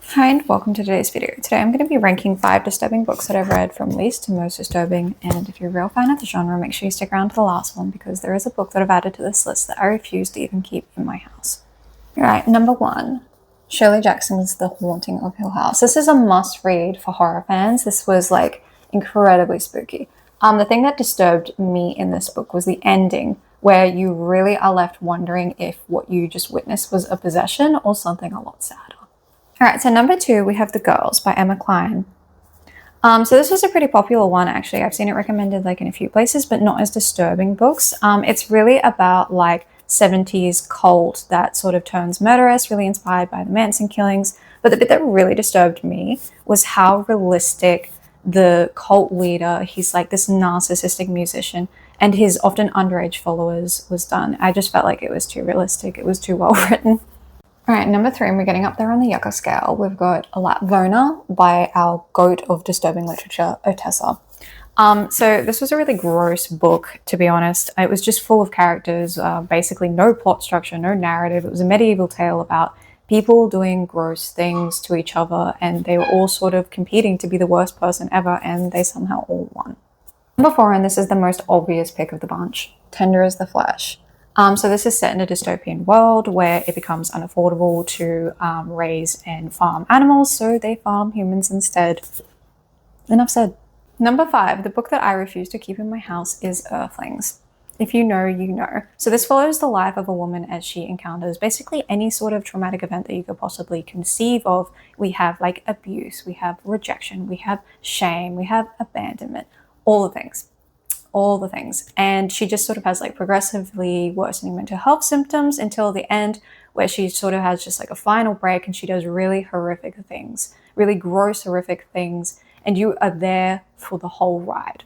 Hi and welcome to today's video. Today I'm going to be ranking 5 disturbing books that I've read from least to most disturbing, and if you're a real fan of the genre, make sure you stick around to the last one because there is a book that I've added to this list that I refuse to even keep in my house. Alright, number 1. Shirley Jackson's The Haunting of Hill House. This is a must-read for horror fans. This was incredibly spooky. The thing that disturbed me in this book was the ending, where you really are left wondering if what you just witnessed was a possession or something a lot sadder. All right, so number 2, we have The Girls by Emma Cline. So this was a pretty popular one, actually. I've seen it recommended in a few places, but not as disturbing books. It's really about 70s cult that sort of turns murderous, really inspired by the Manson killings. But the bit that really disturbed me was how realistic the cult leader, he's this narcissistic musician, and his often underage followers was done. I just felt like it was too realistic. It was too well written. All right, number 3, and we're getting up there on the yucca scale. We've got Latvona by our goat of disturbing literature, Otessa. So this was a really gross book, to be honest. It was just full of characters, basically no plot structure, no narrative. It was a medieval tale about people doing gross things to each other, and they were all sort of competing to be the worst person ever, and they somehow all won. Number 4, and this is the most obvious pick of the bunch, Tender as the Flesh. So this is set in a dystopian world where it becomes unaffordable to raise and farm animals, so they farm humans instead. Enough said. Number 5, the book that I refuse to keep in my house is Earthlings. If you know, you know. So this follows the life of a woman as she encounters basically any sort of traumatic event that you could possibly conceive of. We have abuse, we have rejection, we have shame, we have abandonment, all the things. And she just sort of has progressively worsening mental health symptoms until the end, where she sort of has just a final break, and she does really horrific things, really gross, horrific things, and you are there for the whole ride.